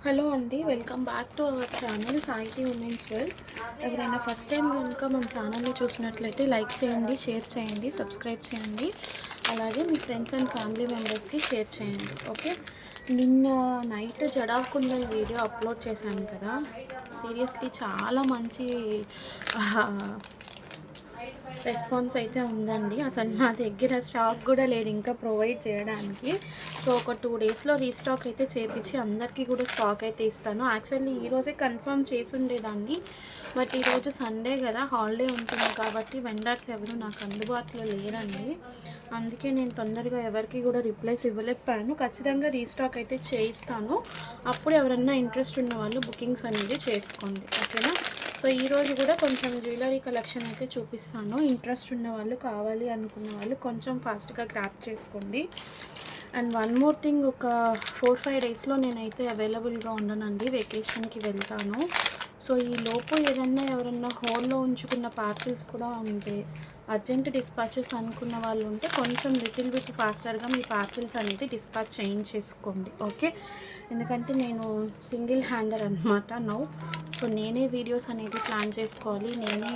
Hello అండి, welcome back to our channel Saiti women's wear. ఎవరైనా first time కనుక మన ఛానల్ని చూసినట్లయితే లైక్ చేయండి, షేర్ చేయండి, సబ్స్క్రైబ్ చేయండి. అలాగే మీ ఫ్రెండ్స్ అండ్ ఫ్యామిలీ మెంబర్స్కి షేర్ చేయండి. ఓకే, నిన్న నైట్ జడాకుండల్ వీడియో అప్లోడ్ చేశాను కదా. సీరియస్లీ చాలా మంచి రెస్పాన్స్ అయితే ఉందండి. అసలు నా దగ్గర స్టాక్ కూడా లేదు ఇంకా ప్రొవైడ్ చేయడానికి. సో ఒక 2 డేస్లో రీస్టాక్ అయితే చేపించి అందరికీ కూడా స్టాక్ అయితే ఇస్తాను. యాక్చువల్లీ ఈరోజే కన్ఫర్మ్ చేసి ఉండేదాన్ని, బట్ ఈరోజు సండే కదా, హాలిడే ఉంటుంది కాబట్టి వెండర్స్ ఎవరు నాకు అందుబాటులో లేరండి. అందుకే నేను తొందరగా ఎవరికి కూడా రిప్లైస్ ఇవ్వలేకపోయాను. ఖచ్చితంగా రీస్టాక్ అయితే చేయిస్తాను. అప్పుడు ఎవరన్నా ఇంట్రెస్ట్ ఉన్న వాళ్ళు బుకింగ్స్ అనేది చేసుకోండి, ఓకేనా. సో ఈరోజు కూడా కొంచెం జ్యువెలరీ కలెక్షన్ అయితే చూపిస్తాను. ఇంట్రెస్ట్ ఉన్న వాళ్ళు, కావాలి అనుకున్న వాళ్ళు కొంచెం ఫాస్ట్గా గ్రాప్ చేసుకోండి. అండ్ వన్ మోర్ థింగ్, ఒక 4-5 డేస్లో నేనైతే అవైలబుల్గా ఉండనండి, వెకేషన్కి వెళ్తాను. సో ఈ లోపు ఏదన్నా ఎవరన్నా హోల్లో ఉంచుకున్న పార్సిల్స్ కూడా ఉంటే, అర్జెంట్ డిస్పాచెస్ అనుకున్న వాళ్ళు ఉంటే కొంచెం లిటిల్ బిట్ ఫాస్టర్గా మీ పార్సిల్స్ అనేది డిస్పాచ్ చేయించేసుకోండి, ఓకే. ఎందుకంటే నేను సింగిల్ హ్యాండర్ అనమాట నౌ. సో నేనే వీడియోస్ అనేది ప్లాన్ చేసుకోవాలి, నేనే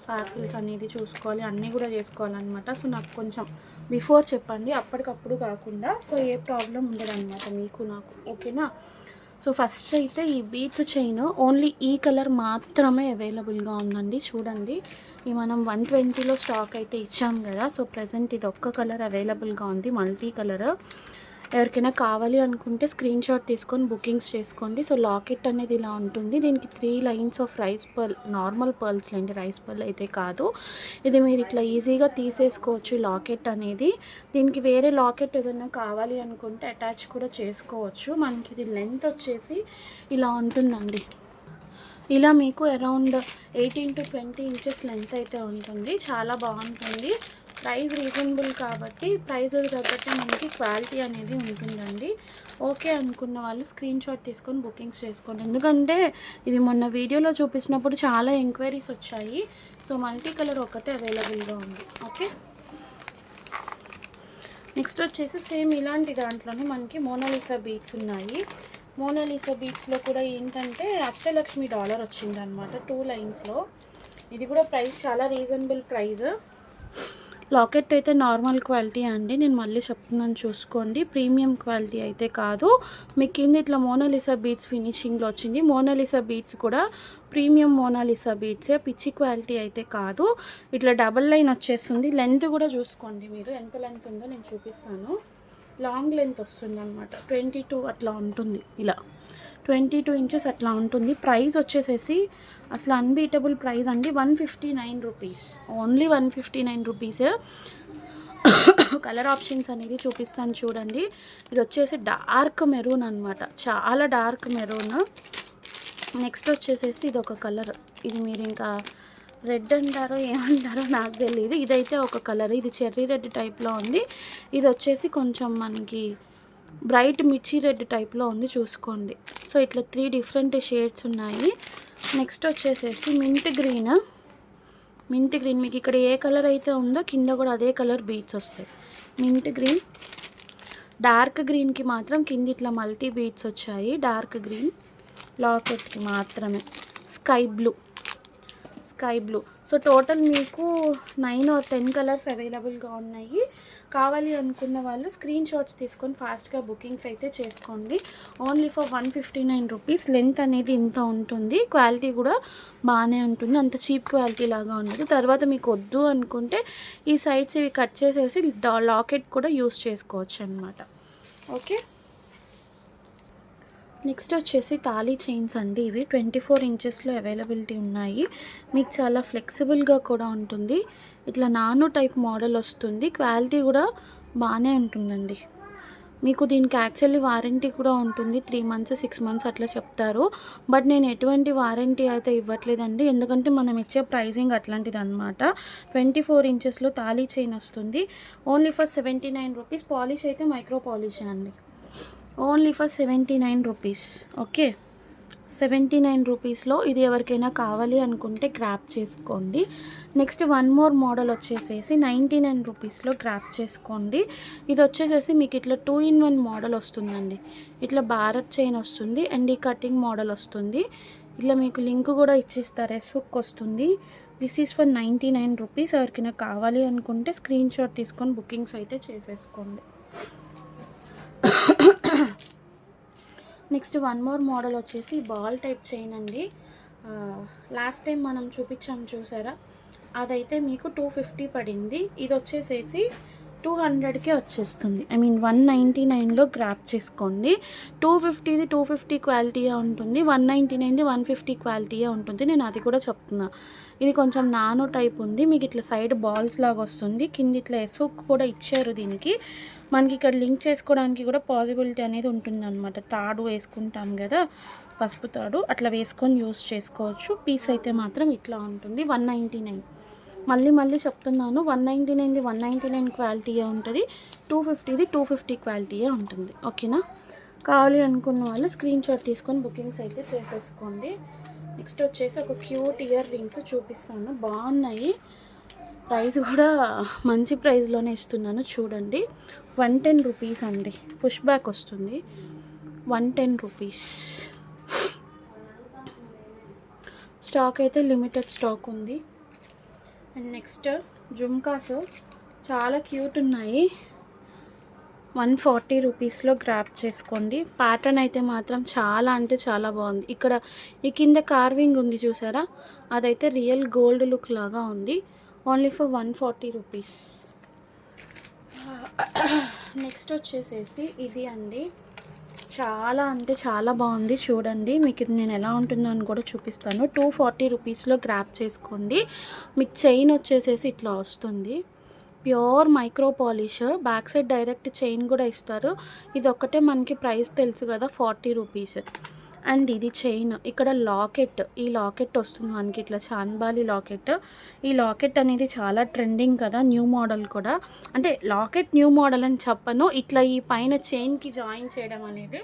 పార్సిల్స్ అనేది చూసుకోవాలి, అన్నీ కూడా చేసుకోవాలన్నమాట. సో నాకు కొంచెం బిఫోర్ చెప్పండి, అప్పటికప్పుడు కాకుండా. సో ఏ ప్రాబ్లం ఉండదన్నమాట మీకు నాకు, ఓకేనా. సో ఫస్ట్ అయితే ఈ బీట్స్ చైన్ ఓన్లీ ఈ కలర్ మాత్రమే అవైలబుల్గా ఉందండి. చూడండి, ఈ మనం 120లో స్టాక్ అయితే ఇచ్చాం కదా. సో ప్రజెంట్ ఇది ఒక్క కలర్ అవైలబుల్గా ఉంది, మల్టీ కలర్. ఎవరికైనా కావాలి అనుకుంటే స్క్రీన్ షాట్ తీసుకొని బుకింగ్స్ చేసుకోండి. సో లాకెట్ అనేది ఇలా ఉంటుంది. దీనికి 3 lines of rice pearl, normal pearls లేండి, రైస్ పర్ల్ అయితే కాదు. ఇది మీరు ఇట్లా ఈజీగా తీసేసుకోవచ్చు లాకెట్ అనేది. దీనికి వేరే లాకెట్ ఏదైనా కావాలి అనుకుంటే అటాచ్ కూడా చేసుకోవచ్చు. మనకి ఇది లెంత్ వచ్చేసి ఇలా ఉంటుందండి. ఇలా మీకు అరౌండ్ 18 to 20 ఇంచెస్ లెంత్ అయితే ఉంటుంది. చాలా బాగుంటుంది. ప్రైస్ రీజనబుల్ కాబట్టి ప్రైస్ తగ్గట్టు మనకి క్వాలిటీ అనేది ఉంటుందండి. ఓకే అనుకున్న వాళ్ళు స్క్రీన్ షాట్ తీసుకొని బుకింగ్స్ చేసుకోండి. ఎందుకంటే ఇది మొన్న వీడియోలో చూపించినప్పుడు చాలా ఎంక్వైరీస్ వచ్చాయి. సో మల్టీ కలర్ ఒకటే అవైలబుల్గా ఉంది, ఓకే. నెక్స్ట్ వచ్చేసి సేమ్ ఇలాంటి దాంట్లోనే మనకి మోనాలిసా బీట్స్ ఉన్నాయి. మోనాలిసా బీట్స్లో కూడా ఏంటంటే అష్టలక్ష్మి డాలర్ వచ్చిందనమాట 2 లైన్స్లో. ఇది కూడా ప్రైస్ చాలా రీజనబుల్ ప్రైస్. లాకెట్ అయితే నార్మల్ క్వాలిటీ అండి, నేను మళ్ళీ చెప్తున్నాను చూసుకోండి, ప్రీమియం క్వాలిటీ అయితే కాదు. మీకు కింద ఇట్లా మోనాలిసా బీట్స్ ఫినిషింగ్లో వచ్చింది. మోనాలిసా బీట్స్ కూడా ప్రీమియం మోనాలిసా బీట్సే, పిచ్చి క్వాలిటీ అయితే కాదు. ఇట్లా డబల్ లైన్ వచ్చేస్తుంది. లెంత్ కూడా చూసుకోండి మీరు, ఎంత లెంత్ ఉందో నేను చూపిస్తాను. లాంగ్ లెంత్ వస్తుంది అనమాట, 22 అట్లా ఉంటుంది, ఇలా 22 ఇంచెస్ అట్లా ఉంటుంది. ప్రైస్ వచ్చేసేసి అసలు అన్బీటబుల్ ప్రైస్ అండి, 159 rupees, only 159 rupees. Colour options అనేది చూపిస్తాను చూడండి. ఇది వచ్చేసి డార్క్ మెరూన్ అనమాట, చాలా డార్క్ మెరూన్. నెక్స్ట్ వచ్చేసేసి ఇది ఒక కలర్, ఇది మీరు ఇంకా రెడ్ అంటారో ఏమంటారో నాకు తెలియదు. ఇదైతే ఒక కలర్, ఇది చెర్రీ రెడ్ టైప్లో ఉంది. ఇది వచ్చేసి కొంచెం మనకి బ్రైట్ మిర్చి రెడ్ టైప్లో ఉంది, చూసుకోండి. సో ఇట్లా 3 డిఫరెంట్ షేడ్స్ ఉన్నాయి. నెక్స్ట్ వచ్చేసేసి మింట్ గ్రీన్. మింట్ గ్రీన్ మీకు ఇక్కడ ఏ కలర్ అయితే ఉందో కింద కూడా అదే కలర్ బీట్స్ వస్తాయి. Mint green. డార్క్ గ్రీన్కి మాత్రం కింద ఇట్లా మల్టీ బీట్స్ వచ్చాయి, డార్క్ గ్రీన్ లాకెట్కి మాత్రమే. Sky blue, sky blue. So total మీకు 9 or 10 కలర్స్ అవైలబుల్గా ఉన్నాయి. కావాలి అనుకున్న వాళ్ళు స్క్రీన్ షాట్స్ తీసుకొని ఫాస్ట్గా బుకింగ్స్ అయితే చేసుకోండి. Only for 159 rupees. లెంత్ అనేది ఇంత ఉంటుంది, క్వాలిటీ కూడా బాగానే ఉంటుంది, అంత చీప్ క్వాలిటీ లాగా ఉండదు. తర్వాత మీకు వద్దు అనుకుంటే ఈ సైడ్స్ ఇవి కట్ చేసేసి లాకెట్ కూడా యూస్ చేసుకోవచ్చు అనమాట, ఓకే. నెక్స్ట్ వచ్చేసి తాళీ చైన్స్ అండి. ఇవి 24 ఇంచెస్లో అవైలబిలిటీ ఉన్నాయి. మీకు చాలా ఫ్లెక్సిబుల్గా కూడా ఉంటుంది. ఇట్లా నాను టైప్ మోడల్ వస్తుంది, క్వాలిటీ కూడా బాగానే ఉంటుందండి. మీకు దీనికి యాక్చువల్లీ వారంటీ కూడా ఉంటుంది, 3 months 6 months అట్లా చెప్తారు. బట్ నేను ఎటువంటి వారంటీ అయితే ఇవ్వట్లేదండి, ఎందుకంటే మనం ఇచ్చే ప్రైజింగ్ అట్లాంటిది అనమాట. 24 ఇంచెస్లో తాళీ చైన్ వస్తుంది, ఓన్లీ ఫర్ 79 రూపీస్. పాలిష్ అయితే మైక్రో పాలిష్ అండి, ఓన్లీ ఫర్ 79 రూపీస్, ఓకే. 79 రూపీస్లో. ఇది ఎవరికైనా కావాలి అనుకుంటే గ్రాప్ చేసుకోండి. నెక్స్ట్ వన్ మోర్ మోడల్ వచ్చేసేసి 99 రూపీస్లో గ్రాప్ చేసుకోండి. ఇది వచ్చేసేసి మీకు ఇట్లా 2-in-1 మోడల్ వస్తుందండి. ఇట్లా భారత్ చైన్ వస్తుంది అండ్ ఈ కటింగ్ మోడల్ వస్తుంది. ఇట్లా మీకు లింక్ కూడా ఇచ్చిస్తారు, ఎస్బుక్ వస్తుంది. This is for 99 rupees. ఎవరికైనా కావాలి అనుకుంటే స్క్రీన్ షాట్ తీసుకొని బుకింగ్స్ అయితే చేసేసుకోండి. నెక్స్ట్ వన్ మోర్ మోడల్ వచ్చేసి బాల్ టైప్ చైన్ అండి. లాస్ట్ టైం మనం చూపించాం చూసారా, అదైతే మీకు 250 పడింది. ఇది వచ్చేసేసి 200కే వచ్చేస్తుంది. ఐ మీన్ 199లో గ్రాప్ చేసుకోండి. 250ది 250 క్వాలిటీయే ఉంటుంది, 199ది 150 క్వాలిటీయే ఉంటుంది. నేను అది కూడా చెప్తున్నా. ఇది కొంచెం నానో టైప్ ఉంది. మీకు ఇట్లా సైడ్ బాల్స్ లాగా వస్తుంది, కింద ఇట్లా ఎస్హుక్ కూడా ఇచ్చారు దీనికి. మనకి ఇక్కడ లింక్ చేసుకోవడానికి కూడా పాసిబిలిటీ అనేది ఉంటుందన్నమాట. తాడు వేసుకుంటాం కదా, పసుపు తాడు, అట్లా వేసుకొని యూస్ చేసుకోవచ్చు. పీస్ అయితే మాత్రం ఇట్లా ఉంటుంది. 199. మళ్ళీ చెప్తున్నాను, 199ది 199 క్వాలిటీయే ఉంటుంది, 250ది 250 క్వాలిటీయే ఉంటుంది. ఓకేనా? కావాలి అనుకున్న వాళ్ళు స్క్రీన్ షాట్ తీసుకొని బుకింగ్స్ అయితే చేసేసుకోండి. నెక్స్ట్ వచ్చేసి ఒక క్యూట్ ఇయర్ రింగ్స్ చూపిస్తాను, బాగున్నాయి. ప్రైస్ కూడా మంచి ప్రైస్లోనే ఇస్తున్నాను చూడండి. 110 రూపీస్ అండి. పుష్ బ్యాక్ వస్తుంది, 110 రూపీస్. స్టాక్ అయితే లిమిటెడ్ స్టాక్ ఉంది. అండ్ నెక్స్ట్ జుమ్కాస్ చాలా క్యూట్ ఉన్నాయి, 140 రూపీస్లో గ్రాప్ చేసుకోండి. ప్యాటర్న్ అయితే మాత్రం చాలా అంటే చాలా బాగుంది. ఇక్కడ ఈ కింద కార్వింగ్ ఉంది చూసారా, అదైతే రియల్ గోల్డ్ లుక్ లాగా ఉంది. Only for 140 rupees. నెక్స్ట్ వచ్చేసేసి ఇది అండి, చాలా అంటే చాలా బాగుంది చూడండి. మీకు ఇది నేను ఎలా ఉంటుందో అని కూడా చూపిస్తాను. 240 రూపీస్లో గ్రాప్ చేసుకోండి. మీకు చైన్ వచ్చేసేసి ఇట్లా వస్తుంది, pure micro polish. Back side direct chain కూడా ఇస్తారు. ఇది ఒక్కటే మనకి ప్రైస్ తెలుసు కదా, 40 రూపీస్. అండ్ ఇది చైన్, ఇక్కడ లాకెట్, ఈ లాకెట్ వస్తుంది మనకి ఇట్లా చాన్బాలి లాకెట్. ఈ లాకెట్ అనేది చాలా ట్రెండింగ్ కదా, న్యూ మోడల్ కూడా. అంటే లాకెట్ న్యూ మోడల్ అని చెప్పను, ఇట్లా ఈ పైన చైన్కి జాయిన్ చేయడం అనేది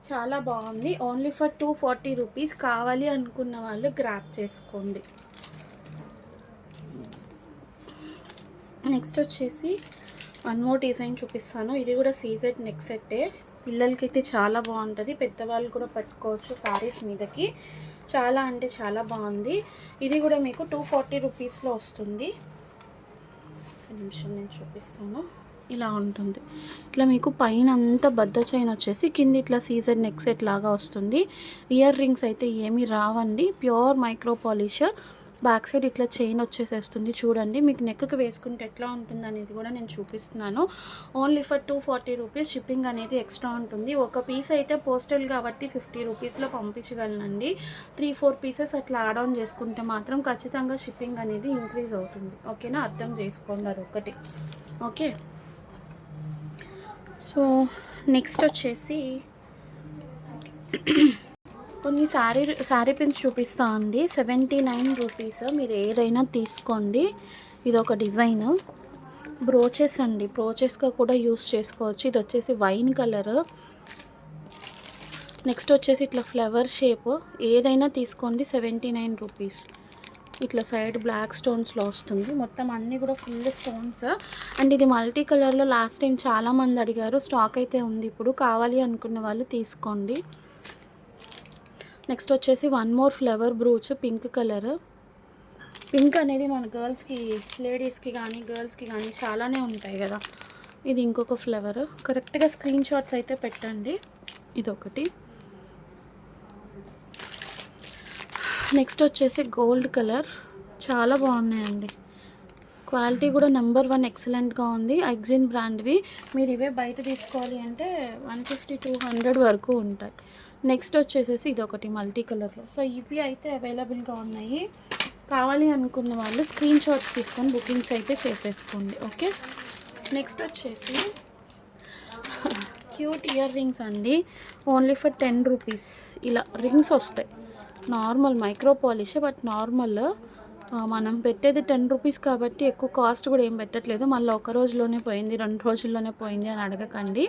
చాలా బాగుంది. Only for 240 rupees. కావాలి అనుకున్న వాళ్ళు గ్రాప్ చేసుకోండి. నెక్స్ట్ వచ్చేసి వన్ మోర్ డిజైన్ చూపిస్తాను. ఇది కూడా సీజెడ్ నెక్ సెట్టే. పిల్లలకి అయితే చాలా బాగుంటుంది, పెద్దవాళ్ళు కూడా పెట్టుకోవచ్చు శారీస్ మీదకి. చాలా అంటే చాలా బాగుంది. ఇది కూడా మీకు 240 రూపీస్లో వస్తుంది. నిమిషం నేను చూపిస్తాను. ఇలా ఉంటుంది. ఇట్లా మీకు పైన అంతా బద్ద చైన్ వచ్చేసి కింద ఇట్లా సీజెడ్ నెక్ సెట్ లాగా వస్తుంది. ఇయర్ రింగ్స్ అయితే ఏమీ రావండి, pure micro polish. Back side ఇట్లా చైన్ వచ్చేసేస్తుంది చూడండి. మీకు నెక్కి వేసుకుంటే ఎట్లా ఉంటుంది అనేది కూడా నేను చూపిస్తున్నాను. Only for 240 rupees. షిప్పింగ్ అనేది ఎక్స్ట్రా ఉంటుంది. ఒక పీస్ అయితే పోస్టల్ కాబట్టి 50 రూపీస్లో పంపించగలనండి. 3-4 పీసెస్ అట్లా యాడ్ ఆన్ చేసుకుంటే మాత్రం ఖచ్చితంగా షిప్పింగ్ అనేది ఇంక్రీజ్ అవుతుంది. ఓకేనా? అర్థం చేసుకోండి, అదొకటి. ఓకే, సో నెక్స్ట్ వచ్చేసి కొన్ని శారీ పిన్స్ చూపిస్తా అండి. 79 రూపీస్. మీరు ఏదైనా తీసుకోండి. ఇది ఒక డిజైన్, బ్రోచెస్ అండి, బ్రోచెస్గా కూడా యూస్ చేసుకోవచ్చు. ఇది వచ్చేసి వైన్ కలర్. నెక్స్ట్ వచ్చేసి ఇట్లా ఫ్లవర్ షేప్, ఏదైనా తీసుకోండి. 79 రూపీస్. ఇట్లా సైడ్ బ్లాక్ స్టోన్స్లో వస్తుంది. మొత్తం అన్నీ కూడా ఫుల్ స్టోన్స్. అండ్ ఇది మల్టీ కలర్లో లాస్ట్ టైం చాలామంది అడిగారు, స్టాక్ అయితే ఉంది ఇప్పుడు. కావాలి అనుకున్న వాళ్ళు తీసుకోండి. నెక్స్ట్ వచ్చేసి one more flower brooch, pink colour. Pink అనేది మన గర్ల్స్కి, లేడీస్కి కానీ గర్ల్స్కి కానీ చాలానే ఉంటాయి కదా. ఇది ఇంకొక ఫ్లవర్. కరెక్ట్గా స్క్రీన్ షాట్స్ అయితే పెట్టండి. ఇదొకటి. నెక్స్ట్ వచ్చేసి గోల్డ్ కలర్, చాలా బాగున్నాయండి. క్వాలిటీ కూడా నెంబర్ 1 ఎక్సలెంట్గా ఉంది. ఎగ్జిన్ బ్రాండ్వి. మీరు ఇవే బయట తీసుకోవాలి అంటే 150-200 వరకు ఉంటాయి. నెక్స్ట్ వచ్చేసేసి ఇదొకటి మల్టీ కలర్లో. సో ఇవి అయితే అవైలబుల్గా ఉన్నాయి. కావాలి అనుకున్న వాళ్ళు స్క్రీన్ షాట్స్ తీసుకొని బుకింగ్స్ అయితే చేసేసుకోండి. ఓకే, నెక్స్ట్ వచ్చేసి క్యూట్ ఇయర్ రింగ్స్ అండి. Only for 10 rupees. ఇలా రింగ్స్ వస్తాయి, normal micro polish, but normal. మనం పెట్టేది 10 రూపీస్ కాబట్టి ఎక్కువ కాస్ట్ కూడా ఏం పెట్టట్లేదు. మళ్ళీ ఒక రోజులోనే పోయింది, 2 రోజుల్లోనే పోయింది అని అడగకండి.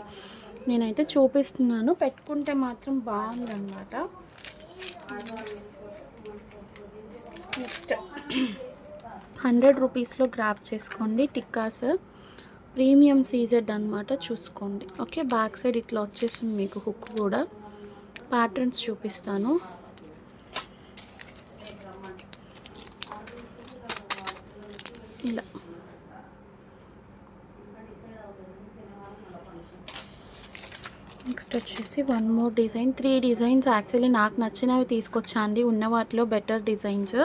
నేనైతే చూపిస్తున్నాను, పెట్టుకుంటే మాత్రం బాగుందన్నమాట. నెక్స్ట్ 100 రూపీస్లో గ్రాప్ చేసుకోండి. టిక్కాస్ ప్రీమియం సీజెడ్ అనమాట, చూసుకోండి. ఓకే, బ్యాక్ సైడ్ ఇట్లా వచ్చేసింది మీకు హుక్ కూడా. ప్యాటర్న్స్ చూపిస్తాను. ఇలా నెక్స్ట్ వచ్చేసి one more design. 3 designs actually నాకు నచ్చినవి తీసుకొచ్చా అండి, ఉన్న వాటిలో బెటర్ డిజైన్స్.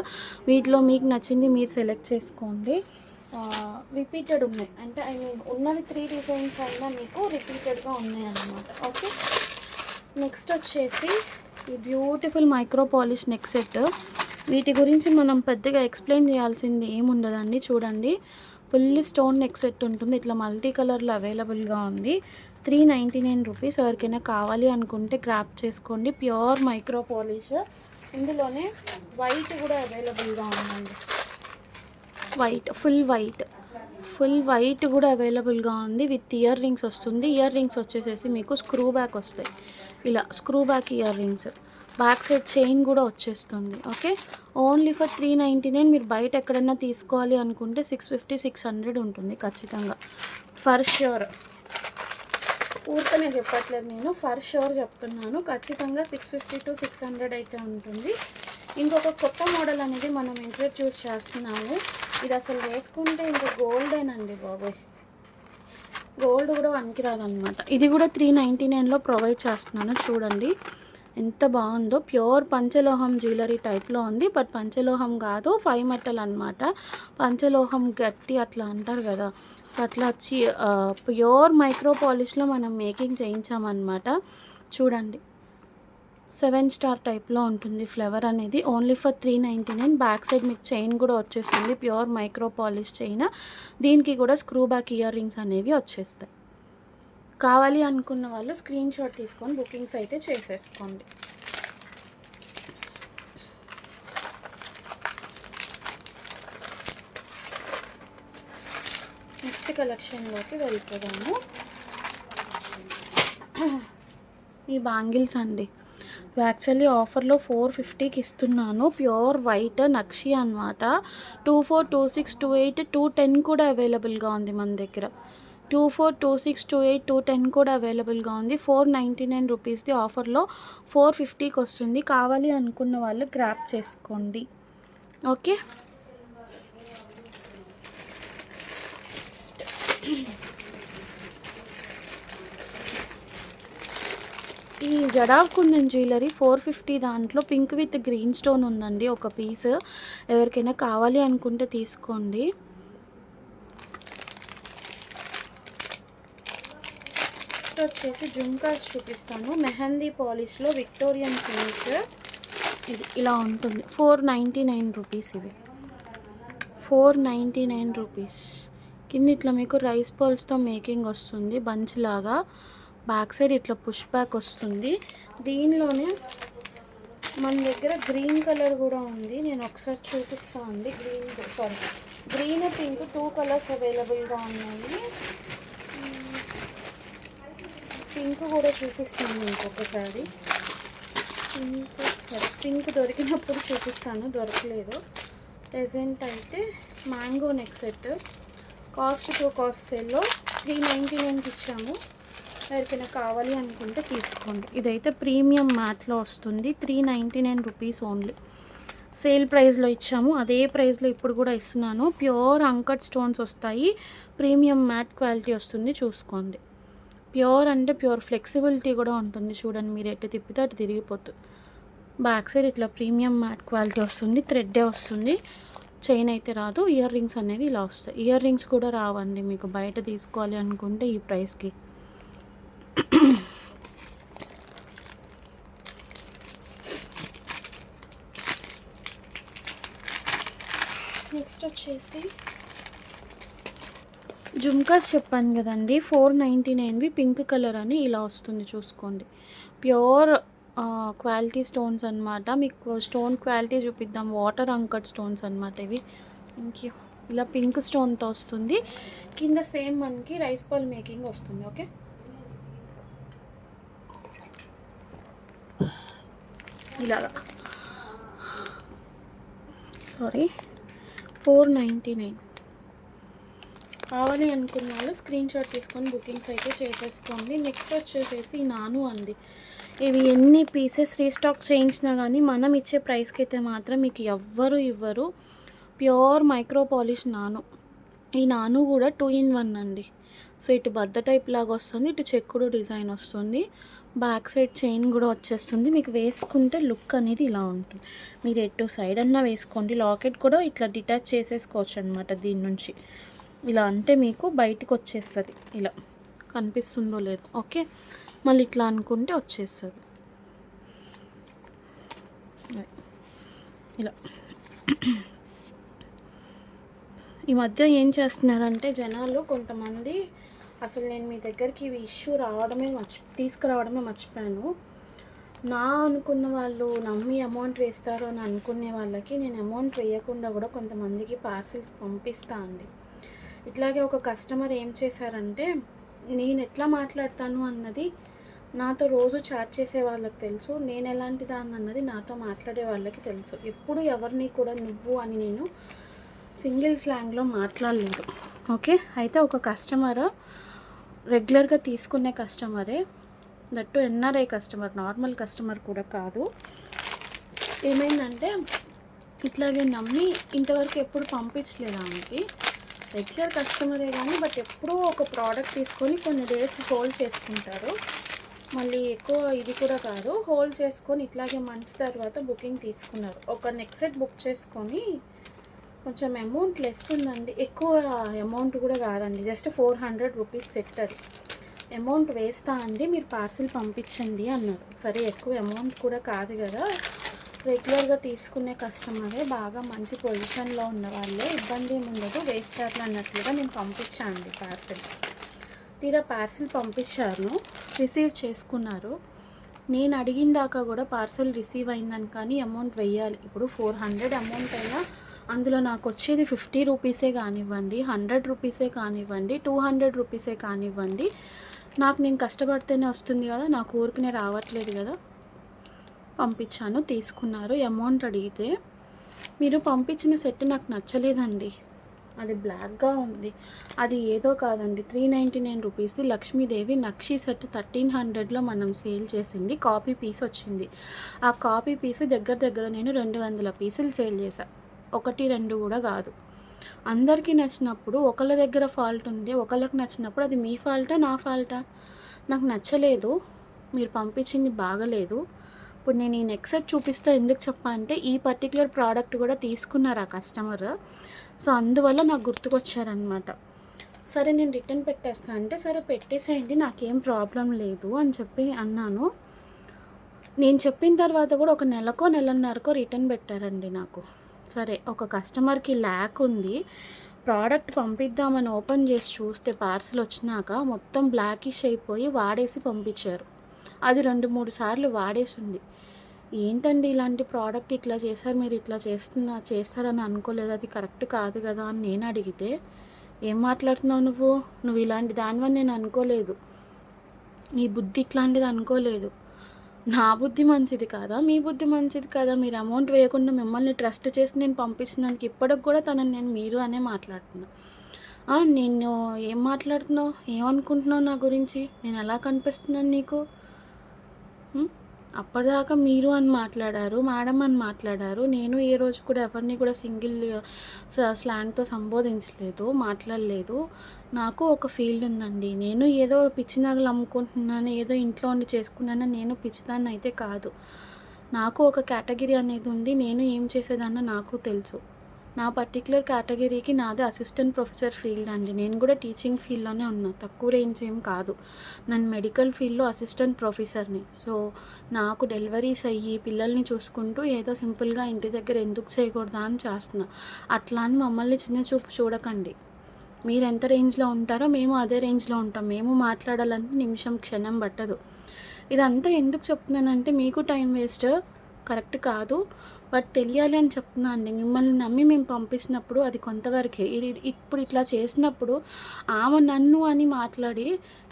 వీటిలో మీకు నచ్చింది మీరు సెలెక్ట్ చేసుకోండి. రిపీటెడ్ ఉన్నాయి, అంటే ఐ మీన్ ఉన్నవి 3 డిజైన్స్ అయినా మీకు రిపీటెడ్గా ఉన్నాయి అన్నమాట. ఓకే, నెక్స్ట్ వచ్చేసి ఈ beautiful micro polish neck set. వీటి గురించి మనం పెద్దగా ఎక్స్ప్లెయిన్ చేయాల్సింది ఏముండదండి. చూడండి, ఫుల్ స్టోన్ నెక్ సెట్ ఉంటుంది. ఇట్లా మల్టీ కలర్లో అవైలబుల్గా ఉంది. 399 రూపీస్. ఎవరికైనా కావాలి అనుకుంటే గ్రాప్ చేసుకోండి. Pure micro polish. ఇందులోనే వైట్ కూడా అవైలబుల్గా ఉందండి. వైట్, ఫుల్ వైట్ కూడా అవైలబుల్గా ఉంది. విత్ ఇయర్ రింగ్స్ వస్తుంది. ఇయర్ రింగ్స్ వచ్చేసేసి మీకు స్క్రూ బ్యాక్ వస్తాయి. ఇలా screw back ear rings. Back side chain కూడా వచ్చేస్తుంది. Okay, only for 399. మీరు బయట ఎక్కడైనా తీసుకోవాలి అనుకుంటే 650-600 ఉంటుంది ఖచ్చితంగా, ఫర్ ష్యూర్. ఊరికనే చెప్పట్లేదు నేను, ఫర్ ష్యూర్ చెప్తున్నాను. ఖచ్చితంగా 650-600 అయితే ఉంటుంది. ఇంకొక కొత్త మోడల్ అనేది మనం ఇంట్రడ్యూస్ చేస్తున్నాము. ఇది అసలు వేసుకుంటే ఇంకా గోల్డేనండి బాబోయ్, గోల్డ్ కూడా వనికిరాదనమాట. ఇది కూడా 399లో ప్రొవైడ్ చేస్తున్నాను. చూడండి ఎంత బాగుందో. ప్యూర్ పంచలోహం జ్యువెలరీ టైప్లో ఉంది. బట్ పంచలోహం కాదు, 5 మెటల్ అనమాట. పంచలోహం గట్టి అట్లా అంటారు కదా, సో అట్లా వచ్చి ప్యూర్ మైక్రో పాలిష్లో మనం మేకింగ్ చేయించామన్నమాట. చూడండి, 7 స్టార్ టైప్లో ఉంటుంది ఫ్లవర్ అనేది. Only for 399. బ్యాక్ సైడ్ మీకు చైన్ కూడా వచ్చేస్తుంది, ప్యూర్ మైక్రో పాలిష్ చైన్. దీనికి కూడా స్క్రూ బ్యాక్ ఇయర్ రింగ్స్ అనేవి వచ్చేస్తాయి. కావాలి అనుకున్న వాళ్ళు స్క్రీన్ షాట్ తీసుకొని బుకింగ్స్ అయితే చేసేసుకోండి. నెక్స్ట్ కలెక్షన్లోకి వెళ్ళిపోదాము. ఈ బ్యాంగిల్స్ అండి, యాక్చువల్లీ ఆఫర్లో 450కి ఇస్తున్నాను. ప్యూర్ వైట్ నక్షి అనమాట. 24, 26, 28, 210 కూడా అవైలబుల్గా ఉంది మన దగ్గర. 24, 26, 28, 210 కూడా అవైలబుల్గా ఉంది. 499 రూపీస్ది ఆఫర్లో 450కి వస్తుంది. కావాలి అనుకున్న వాళ్ళు గ్రాప్ చేసుకోండి. ఓకే, ఈ జడావ్ కుందన్ జ్యువెలరీ 450 దాంట్లో పింక్ విత్ గ్రీన్ స్టోన్ ఉందండి ఒక పీస్. ఎవరికైనా కావాలి అనుకుంటే తీసుకోండి. నెక్స్ట్ వచ్చేసి జుమ్కాస్ చూపిస్తాను. మెహందీ పాలిష్లో విక్టోరియన్ ఫినిష్. ఇది ఇలా ఉంటుంది. 499 రూపీస్. ఇవి 499 రూపీస్. కింద ఇట్లా మీకు రైస్ పర్ల్స్తో మేకింగ్ వస్తుంది, బంచ్ లాగా. బ్యాక్ సైడ్ ఇట్లా పుష్ బ్యాక్ వస్తుంది. దీనిలోనే మన దగ్గర గ్రీన్ కలర్ కూడా ఉంది, నేను ఒకసారి చూపిస్తాను అండి. గ్రీన్ పింక్ 2 కలర్స్ అవైలబుల్గా ఉన్నాయి. పింక్ కూడా చూపిస్తాను ఇంకొకసారి. పింక్ దొరికినప్పుడు చూపిస్తాను, దొరకలేదు. ప్రెజెంట్ అయితే mango neck set cost to cost సేల్లో 399కి ఇచ్చాము. ఎవరికైనా కావాలి అనుకుంటే తీసుకోండి. ఇదైతే ప్రీమియం మ్యాట్లో వస్తుంది. 399 రూపీస్ ఓన్లీ. సేల్ ప్రైస్లో ఇచ్చాము, అదే ప్రైస్లో ఇప్పుడు కూడా ఇస్తున్నాను. ప్యూర్ అంకట్ స్టోన్స్ వస్తాయి, ప్రీమియం మ్యాట్ క్వాలిటీ వస్తుంది. చూసుకోండి, ప్యూర్ అంటే ప్యూర్. ఫ్లెక్సిబిలిటీ కూడా ఉంటుంది. చూడండి, మీరు ఎటు తిప్పితే అటు తిరిగిపోతుంది. బ్యాక్ సైడ్ ఇట్లా ప్రీమియం మ్యాట్ క్వాలిటీ వస్తుంది. థ్రెడ్డే వస్తుంది, చైన్ అయితే రాదు. ఇయర్ రింగ్స్ అనేవి ఇలా వస్తాయి. ఇయర్ రింగ్స్ కూడా రావండి మీకు బయట తీసుకోవాలి అనుకుంటే ఈ ప్రైస్కి. నెక్స్ట్ వచ్చేసి జుమ్కాస్ చెప్పాను కదండి, 499వి పింక్ కలర్ అని ఇలా వస్తుంది. చూసుకోండి, ప్యూర్ క్వాలిటీ స్టోన్స్ అనమాట. మీకు స్టోన్ క్వాలిటీ చూపిద్దాం. వాటర్ అంకట్ స్టోన్స్ అనమాట ఇవి. Thank you. ఇలా పింక్ స్టోన్తో వస్తుంది. కింద సేమ్ మనకి రైస్ పర్ల్ మేకింగ్ వస్తుంది. ఓకే, ఇలాగా సారీ 499. కావాలి అనుకున్న వాళ్ళు స్క్రీన్ షాట్ తీసుకొని బుకింగ్స్ అయితే చేసేసుకోండి. నెక్స్ట్ వచ్చేసేసి నాను అండి. ఇవి ఎన్ని పీసెస్ రీస్టాక్ చేయించినా కానీ మనం ఇచ్చే ప్రైస్కి అయితే మాత్రం మీకు ఎవ్వరు ఇవ్వరు. ప్యూర్ మైక్రో పాలిష్ నాను. ఈ నాను కూడా 2-in-1 అండి. సో ఇటు బద్ద టైప్ లాగా వస్తుంది, ఇటు చెక్కుడు డిజైన్ వస్తుంది, బ్యాక్ సైడ్ చైన్ కూడా వచ్చేస్తుంది. మీకు వేసుకుంటే లుక్ అనేది ఇలా ఉంటుంది. మీరు ఎటు సైడ్ అన్నా వేసుకోండి. లాకెట్ కూడా ఇట్లా డిటాచ్ చేసేసుకోవచ్చు అనమాట దీని నుంచి. ఇలా అంటే మీకు బయటికి వచ్చేస్తుంది. ఇలా కనిపిస్తుందో లేదో, ఓకే. మళ్ళీ ఇట్లా అనుకుంటే వచ్చేస్తుంది ఇలా. ఈ మధ్య ఏం చేస్తున్నారంటే జనాలు కొంతమంది, అసలు నేను మీ దగ్గరికి ఇవి తీసుకురావడమే మర్చిపోయాను. నా అనుకున్న వాళ్ళు నమ్మి అమౌంట్ వేస్తారు అని అనుకునే వాళ్ళకి నేను అమౌంట్ వేయకుండా కూడా కొంతమందికి పార్సిల్స్ పంపిస్తా అండి. ఇట్లాగే ఒక కస్టమర్ ఏం చేశారంటే, నేను ఎట్లా మాట్లాడతాను అన్నది నాతో రోజు చాట్ చేసే వాళ్ళకి తెలుసు, నేను ఎలాంటి దాన్ని అన్నది నాతో మాట్లాడే వాళ్ళకి తెలుసు. ఎప్పుడు ఎవరిని కూడా నువ్వు అని నేను సింగిల్ స్లాంగ్లో మాట్లాడలేదు, ఓకే. అయితే ఒక కస్టమర్ రెగ్యులర్గా తీసుకునే కస్టమరే, that NRI customer, normal customer కూడా కాదు. ఏమైందంటే ఇట్లాగే నమ్మి ఇంతవరకు ఎప్పుడు పంపించలేదు ఆమెకి. రెగ్యులర్ కస్టమరే కానీ బట్ ఎప్పుడూ ఒక ప్రోడక్ట్ తీసుకొని కొన్ని డేస్ హోల్డ్ చేసుకుంటారు. మళ్ళీ ఎక్కువ ఇది కూడా కాదు, హోల్డ్ చేసుకొని ఇట్లాగే మంత్స్ తర్వాత బుకింగ్ తీసుకున్నారు. ఒక నెక్ సెట్ బుక్ చేసుకొని కొంచెం అమౌంట్ లెస్ ఉందండి, ఎక్కువ అమౌంట్ కూడా కాదండి, జస్ట్ 400 రూపీస్ సెట్. అది అమౌంట్ వేస్తా అండి, మీరు పార్సిల్ పంపించండి అన్నారు. సరే ఎక్కువ అమౌంట్ కూడా కాదు కదా, రెగ్యులర్గా తీసుకునే కస్టమరే, బాగా మంచి పొజిషన్లో ఉన్న వాళ్ళే, ఇబ్బంది ఏమి ఉండదు, వేస్తారు అన్నట్లుగా నేను పంపించాను పార్సిల్. తీరా పార్సిల్ పంపించాను, రిసీవ్ చేసుకున్నారు. నేను అడిగిన దాకా కూడా పార్సిల్ రిసీవ్ అయిందని కానీ అమౌంట్ వేయాలి. ఇప్పుడు 400 అమౌంట్ అయినా అందులో నాకు వచ్చేది 50 రూపీసే కానివ్వండి, 100 రూపీసే కానివ్వండి, 200 రూపీసే కానివ్వండి, నాకు నేను కష్టపడితేనే వస్తుంది కదా, నాకు ఊరికనే రావట్లేదు కదా. పంపించాను, తీసుకున్నారు. అమౌంట్ అడిగితే, మీరు పంపించిన సెట్ నాకు నచ్చలేదండి, అది బ్లాక్గా ఉంది, అది ఏదో కాదండి, 399 రూపీస్ది లక్ష్మీదేవి నక్షి సెట్ 1300లో మనం సేల్ చేసింది, కాపీ పీస్ వచ్చింది. ఆ కాపీ పీస్ దగ్గర నేను 200 పీసులు సేల్ చేశాను, 1-2 కూడా కాదు. అందరికీ నచ్చినప్పుడు ఒకళ్ళ దగ్గర ఫాల్ట్ ఉంది, ఒకళ్ళకి నచ్చినప్పుడు అది మీ ఫాల్టా నా ఫాల్టా? నాకు నచ్చలేదు, మీరు పంపించింది బాగలేదు. ఇప్పుడు నేను ఈ నెక్ సెట్ చూపిస్తా, ఎందుకు చెప్పా అంటే ఈ పర్టికులర్ ప్రోడక్ట్ కూడా తీసుకున్నారు ఆ కస్టమర్, సో అందువల్ల నాకు గుర్తుకొచ్చారనమాట. సరే నేను రిటర్న్ పెట్టేస్తాను అంటే, సరే పెట్టేసేయండి నాకేం ప్రాబ్లం లేదు అని చెప్పి అన్నాను. నేను చెప్పిన తర్వాత కూడా ఒక నెలన్నరకో రిటర్న్ పెట్టారండి నాకు. సరే ఒక కస్టమర్కి ల్యాక్ ఉంది, ప్రోడక్ట్ పంపిద్దామని ఓపెన్ చేసి చూస్తే పార్సిల్ వచ్చినాక మొత్తం బ్లాకిష్ అయిపోయి వాడేసి పంపించారు. అది 2-3 సార్లు వాడేసి ఉంది. ఏంటండి ఇలాంటి ప్రోడక్ట్ ఇట్లా చేశారు, మీరు ఇట్లా చేస్తారని అనుకోలేదు, అది కరెక్ట్ కాదు కదా అని నేను అడిగితే, ఏం మాట్లాడుతున్నావు నువ్వు ఇలాంటి దానివల్ల నేను అనుకోలేదు, నీ బుద్ధి ఇట్లాంటిది అనుకోలేదు, నా బుద్ధి మంచిది కాదా, మీ బుద్ధి మంచిది కదా, మీరు అమౌంట్ వేయకుండా మిమ్మల్ని ట్రస్ట్ చేసి నేను పంపించినానికి ఇప్పటికి కూడా తనని నేను మీరు అనే మాట్లాడుతున్నా. నేను ఏం మాట్లాడుతున్నావు, ఏమనుకుంటున్నావు నా గురించి, నేను ఎలా కనిపిస్తున్నాను నీకు? అప్పటిదాకా మీరు అని మాట్లాడారు, మేడం అని మాట్లాడారు. నేను ఏ రోజు కూడా ఎవరిని కూడా సింగిల్ స్లాంగ్తో సంబోధించలేదు, మాట్లాడలేదు. నాకు ఒక ఫీల్డ్ ఉందండి, నేను ఏదో పిచ్చి నగలు అమ్ముకుంటున్నాను, ఏదో ఇంట్లో ఉండి చేసుకున్నాను, నేను పిచ్చిదాన్ని అయితే కాదు. నాకు ఒక కేటగిరీ అనేది ఉంది, నేను ఏం చేసేదాన్నో నాకు తెలుసు. నా పర్టికులర్ కేటగిరీకి నాది అసిస్టెంట్ ప్రొఫెసర్ ఫీల్డ్ అండి, నేను కూడా టీచింగ్ ఫీల్డ్లోనే ఉన్నా, తక్కువ రేంజ్ ఏం కాదు. నేను మెడికల్ ఫీల్డ్లో అసిస్టెంట్ ప్రొఫెసర్ని. సో నాకు డెలివరీస్ అయ్యి పిల్లల్ని చూసుకుంటూ ఏదో సింపుల్గా ఇంటి దగ్గర ఎందుకు చేయకూడదా అని చేస్తున్నా. అట్లా అని మమ్మల్ని చిన్న చూపు చూడకండి. మీరు ఎంత రేంజ్లో ఉంటారో మేము అదే రేంజ్లో ఉంటాం, మేము మాట్లాడాలంటే నిమిషం క్షణం పట్టదు. ఇదంతా ఎందుకు చెప్తున్నానంటే మీకు టైం వేస్ట్, కరెక్ట్ కాదు. బట్ తెలియాలి అని చెప్తున్నా అండి. మిమ్మల్ని నమ్మి మేము పంపించినప్పుడు అది కొంతవరకే. ఇప్పుడు ఇట్లా చేసినప్పుడు ఆమె నన్ను అని మాట్లాడి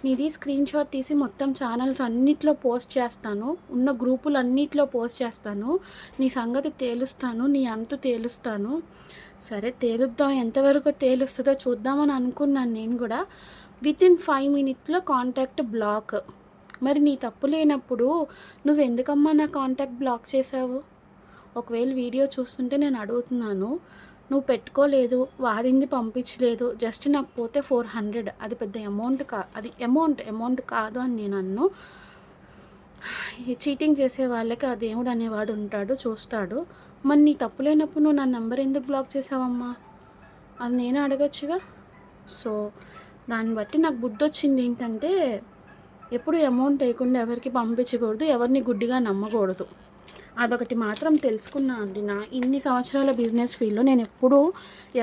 నీది స్క్రీన్‌షాట్ తీసి మొత్తం ఛానల్స్ అన్నిట్లో పోస్ట్ చేస్తాను. ఉన్న గ్రూపులన్నిట్లో పోస్ట్ చేస్తాను. నీ సంగతి తేలుస్తాను. నీ అంతు తేలుస్తాను. సరే తేలుద్దాం, ఎంతవరకు తేలుస్తుందో చూద్దామని అనుకున్నాను నేను కూడా. వితిన్ 5 మినిట్స్‌లో కాంటాక్ట్ బ్లాక్. మరి నీ తప్పు లేనప్పుడు నువ్వెందుకమ్మా నా కాంటాక్ట్ బ్లాక్ చేసావు? ఒకవేళ వీడియో చూస్తుంటే నేను అడుగుతున్నాను. నువ్వు పెట్టుకోలేదు, వాడింది పంపించలేదు, జస్ట్ నాకు పోతే 400, అది పెద్ద అమౌంట్ అది అమౌంట్ కాదు అని నేను అన్ను. చీటింగ్ చేసే వాళ్ళకి ఆ దేవుడు అనేవాడు ఉంటాడు, చూస్తాడు. మరి నీ తప్పు లేనప్పుడు నువ్వు నా నెంబర్ ఎందుకు బ్లాక్ చేసావమ్మా? అది నేను అడగచ్చుగా. సో దాన్ని బట్టి నాకు బుద్ధి వచ్చింది ఏంటంటే, ఎప్పుడు అమౌంట్ వేయకుండా ఎవరికి పంపించకూడదు, ఎవరిని గుడ్డిగా నమ్మకూడదు. అదొకటి మాత్రం తెలుసుకున్నా అండి. నా ఇన్ని సంవత్సరాల బిజినెస్ ఫీల్డ్లో నేను ఎప్పుడూ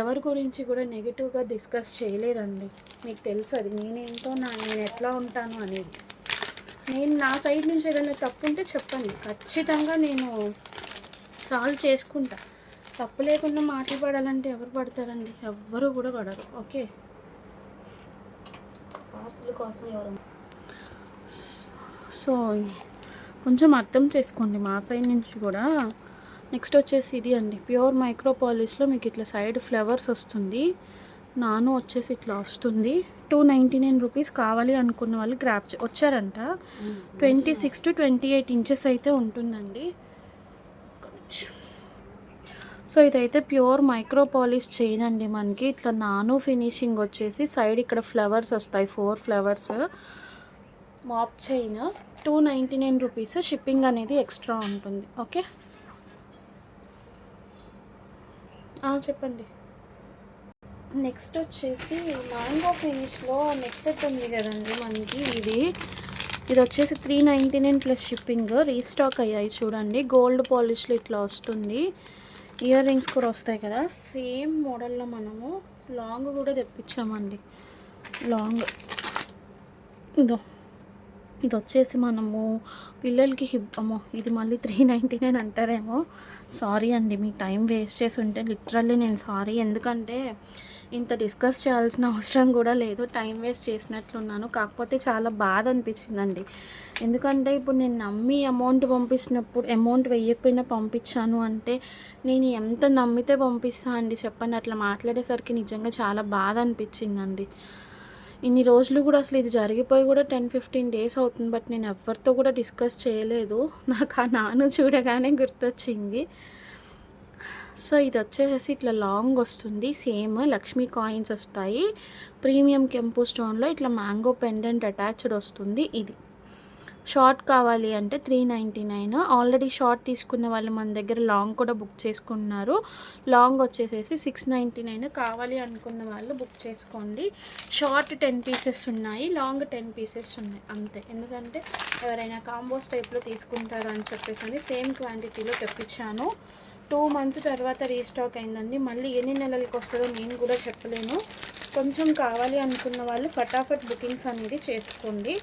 ఎవరి గురించి కూడా నెగిటివ్గా డిస్కస్ చేయలేదండి. మీకు తెలుసు అది నేనేంటో నేను ఎట్లా ఉంటాను అనేది. నేను నా సైడ్ నుంచి ఏదైనా తప్పు ఉంటే చెప్పండి, ఖచ్చితంగా నేను సాల్వ్ చేసుకుంటా. తప్పు లేకుండా మాటలు పడాలంటే ఎవరు పడతారండి? ఎవ్వరు కూడా పడరు. ఓకే, ఆస్తుల కోసం ఎవరు. సో కొంచెం అర్థం చేసుకోండి మా సైడ్ నుంచి కూడా. నెక్స్ట్ వచ్చేసి ఇది అండి, ప్యూర్ మైక్రో పాలిష్లో మీకు ఇట్లా సైడ్ ఫ్లవర్స్ వస్తుంది. నాను వచ్చేసి ఇట్లా వస్తుంది. 299 రూపీస్. కావాలి అనుకున్న వాళ్ళు గ్రాప్ వచ్చారంట. 26 to 28 ఇంచెస్ అయితే ఉంటుందండి. సో ఇదైతే ప్యూర్ మైక్రో పాలిష్ చైన్ అండి. మనకి ఇట్లా నాను ఫినిషింగ్ వచ్చేసి సైడ్ ఇక్కడ ఫ్లవర్స్ వస్తాయి, 4 flowers. Mop chain 299 rupees. Shipping అనేది ఎక్స్ట్రా ఉంటుంది. ఓకే, చెప్పండి. నెక్స్ట్ వచ్చేసి మ్యాంగో ఫినిష్లో నెక్స్ట్ సెట్ ఉంది కదండి మనకి. ఇది వచ్చేసి 399 ప్లస్ షిప్పింగ్. రీస్టాక్ అయ్యాయి చూడండి. గోల్డ్ పాలిష్లో ఇట్లా వస్తుంది. ఇయర్ రింగ్స్ కూడా వస్తాయి కదా. సేమ్ మోడల్లో మనము లాంగ్ కూడా తెప్పించామండి. లాంగ్ ఇది వచ్చేసి మనము పిల్లలకి అమ్మో ఇది మళ్ళీ 399 అంటారేమో. సారీ అండి, మీ టైం వేస్ట్ చేసి ఉంటే లిటరల్లీ నేను సారీ. ఎందుకంటే ఇంత డిస్కస్ చేయాల్సిన అవసరం కూడా లేదు, టైం వేస్ట్ చేసినట్లున్నాను. కాకపోతే చాలా బాధ అనిపించిందండి. ఎందుకంటే ఇప్పుడు నేను నమ్మి అమౌంట్ పంపించినప్పుడు అమౌంట్ వేయకపోయినా పంపించాను అంటే నేను ఎంత నమ్మితే పంపిస్తా అండి చెప్పండి. అట్లా మాట్లాడేసరికి నిజంగా చాలా బాధ అనిపించిందండి. ఇన్ని రోజులు కూడా అసలు ఇది జరిగిపోయి కూడా 10-15 డేస్ అవుతుంది. బట్ నేను ఎవరితో కూడా డిస్కస్ చేయలేదు. నాకు ఆ నాను చూడగానే గుర్తొచ్చింది. సో ఇది వచ్చేసి ఇట్లా లాంగ్ వస్తుంది. సేమ్ లక్ష్మీ కాయిన్స్ వస్తాయి. ప్రీమియం కెంపు స్టోన్లో ఇట్లా మ్యాంగో పెండెంట్ అటాచ్డ్ వస్తుంది. ఇది షార్ట్ కావాలి అంటే 399. ఆల్రెడీ షార్ట్ తీసుకున్న వాళ్ళు మన దగ్గర లాంగ్ కూడా బుక్ చేసుకున్నారు. లాంగ్ వచ్చేసేసి 699. కావాలి అనుకున్న వాళ్ళు బుక్ చేసుకోండి. షార్ట్ 10 పీసెస్ ఉన్నాయి, లాంగ్ 10 పీసెస్ ఉన్నాయి అంతే. ఎందుకంటే ఎవరైనా కాంబోస్ టైప్లో తీసుకుంటారు అని చెప్పేసి సేమ్ క్వాంటిటీలో తెప్పించాను. 2 months తర్వాత రీస్టాక్ అయిందండి. మళ్ళీ ఎన్ని నెలలకు వస్తుందో నేను కూడా చెప్పలేను. కొంచెం కావాలి అనుకున్న వాళ్ళు ఫటాఫట్ బుకింగ్స్ అనేది చేసుకోండి.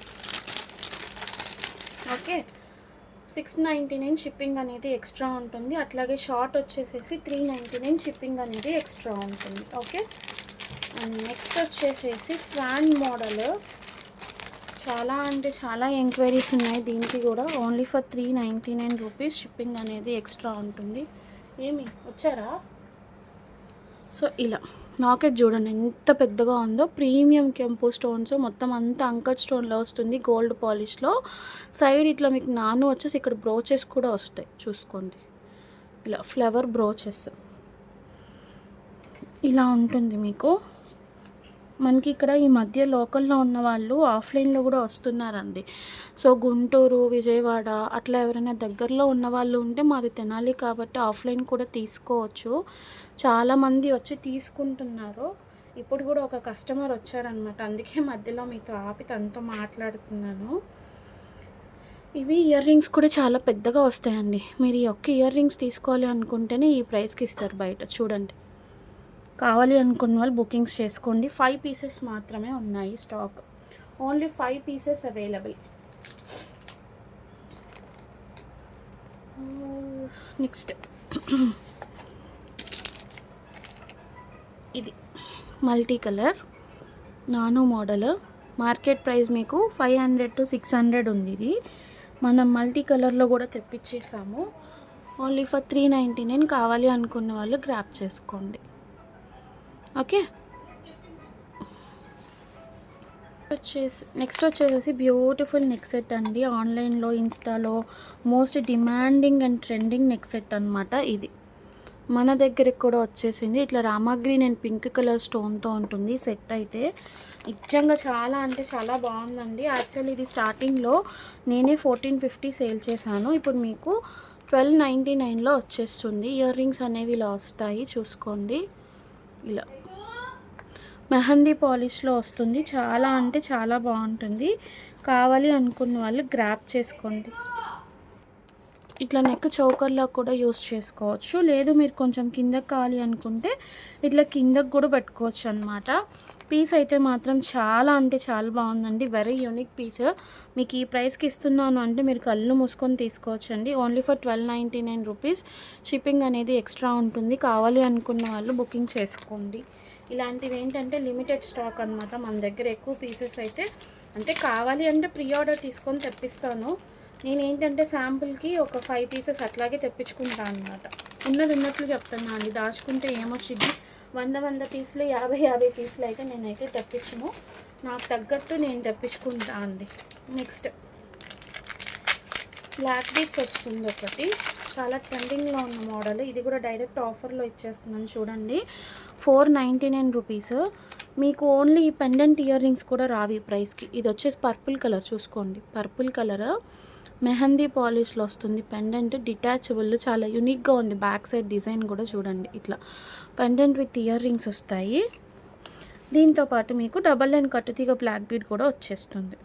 ఓకే, 699 షిప్పింగ్ అనేది ఎక్స్ట్రా ఉంటుంది. అట్లాగే షార్ట్ వచ్చేసేసి 399 షిప్పింగ్ అనేది ఎక్స్ట్రా ఉంటుంది. ఓకే, అండ్ నెక్స్ట్ వచ్చేసేసి స్వాన్ మోడల్. చాలా అంటే చాలా ఎంక్వైరీస్ ఉన్నాయి దీనికి కూడా. ఓన్లీ ఫర్ 399 రూపీస్ షిప్పింగ్ అనేది ఎక్స్ట్రా ఉంటుంది. ఏమి వచ్చారా? సో ఇలా నాకెట్ చూడండి ఎంత పెద్దగా ఉందో. ప్రీమియం కెంపు స్టోన్స్ మొత్తం అంతా అంకట్ స్టోన్లో వస్తుంది, గోల్డ్ పాలిష్లో. సైడ్ ఇట్లా మీకు నాను వచ్చేసి ఇక్కడ బ్రోచెస్ కూడా వస్తాయి చూసుకోండి. ఇలా ఫ్లవర్ బ్రోచెస్ ఇలా ఉంటుంది మీకు. మనకి ఇక్కడ ఈ మధ్య లోకల్లో ఉన్న వాళ్ళు ఆఫ్లైన్లో కూడా వస్తున్నారండి. సో గుంటూరు, విజయవాడ అట్లా ఎవరైనా దగ్గరలో ఉన్న వాళ్ళు ఉంటే మాది తెనాలి కాబట్టి ఆఫ్లైన్ కూడా తీసుకోవచ్చు. చాలామంది వచ్చి తీసుకుంటున్నారు. ఇప్పుడు కూడా ఒక కస్టమర్ వచ్చారనమాట, అందుకే మధ్యలో మీతో ఆపి తనతో మాట్లాడుతున్నాను. ఇవి ఇయర్ రింగ్స్ కూడా చాలా పెద్దగా వస్తాయండి. మీరు ఈ ఒక్క ఇయర్ రింగ్స్ తీసుకోవాలి అనుకుంటేనే ఈ ప్రైస్కి ఇస్తారు బయట. చూడండి, కావాలి అనుకున్న వాళ్ళు బుకింగ్స్ చేసుకోండి. 5 పీసెస్ మాత్రమే ఉన్నాయి stock. Only 5 pieces available. Next ఇది multi colour nano model. Market price మీకు 500 to 600 ఉంది. ఇది మనం మల్టీ కలర్లో కూడా తెప్పించేసాము. Only for 399. కావాలి అనుకున్న వాళ్ళు గ్రాప్ చేసుకోండి. ఓకే, నెక్స్ట్ వచ్చేసి బ్యూటిఫుల్ నెక్ సెట్ అండి. ఆన్లైన్లో ఇన్స్టాలో most demanding and trending neck set అనమాట. ఇది మన దగ్గరికి కూడా వచ్చేసింది. ఇట్లా రామా గ్రీన్ అండ్ పింక్ కలర్ స్టోన్తో ఉంటుంది సెట్ అయితే. నిజంగా చాలా అంటే చాలా బాగుందండి. యాక్చువల్లీ ఇది స్టార్టింగ్లో నేనే 1450 సేల్ చేశాను. ఇప్పుడు మీకు 1299లో వచ్చేస్తుంది. ఇయర్ రింగ్స్ అనేవి ఇలా వస్తాయి, చూసుకోండి. ఇలా మెహందీ పాలిష్లో వస్తుంది. చాలా అంటే చాలా బాగుంటుంది. కావాలి అనుకున్న వాళ్ళు గ్రాప్ చేసుకోండి. ఇట్లా నెక్ చౌకర్లో కూడా యూస్ చేసుకోవచ్చు. లేదు మీరు కొంచెం కిందకి కావాలి అనుకుంటే ఇట్లా కిందకు కూడా పెట్టుకోవచ్చు అనమాట. పీస్ అయితే మాత్రం చాలా అంటే చాలా బాగుందండి. Very unique piece. మీకు ఈ ప్రైస్కి ఇస్తున్నాను అంటే మీరు కళ్ళు మూసుకొని తీసుకోవచ్చు అండి. Only for 1299 rupees. షిప్పింగ్ అనేది ఎక్స్ట్రా ఉంటుంది. కావాలి అనుకున్న వాళ్ళు బుకింగ్ చేసుకోండి. ఇలాంటివి ఏంటంటే లిమిటెడ్ స్టాక్ అనమాట. మన దగ్గర ఎక్కువ పీసెస్ అయితే అంటే కావాలి అంటే ప్రీ ఆర్డర్ తీసుకొని తెప్పిస్తాను. నేనేంటంటే శాంపుల్కి ఒక 5 పీసెస్ అట్లాగే తెప్పించుకుంటాను అనమాట. ఉన్నట్లు చెప్తున్నా అండి. దాచుకుంటే ఏమొచ్చింది 100 పీసులు 50 పీసులు అయితే నేనైతే తెప్పించను. నాకు తగ్గట్టు నేను తెప్పించుకుంటా అండి. నెక్స్ట్ బ్లాక్ బీట్స్ వస్తుంది ఒకటి. చాలా ట్రెండింగ్లో ఉన్న మోడల్. ఇది కూడా డైరెక్ట్ ఆఫర్లో ఇచ్చేస్తున్నాను చూడండి. 499 రూపీస్. మీకు ఓన్లీ ఈ పెండెంట్ ఇయర్ రింగ్స్ కూడా రావి ప్రైస్కి. ఇది వచ్చేసి పర్పుల్ కలర్, చూసుకోండి. పర్పుల్ కలర్ మెహందీ పాలిష్లో వస్తుంది. పెండెంట్ డిటాచబుల్, చాలా యూనిక్గా ఉంది. బ్యాక్ సైడ్ డిజైన్ కూడా చూడండి. ఇట్లా పెండెంట్ విత్ ఇయర్ రింగ్స్ వస్తాయి. దీంతోపాటు మీకు డబల్ లైన్ కట్టుతీగ బ్లాక్ బీడ్ కూడా వచ్చేస్తుంది.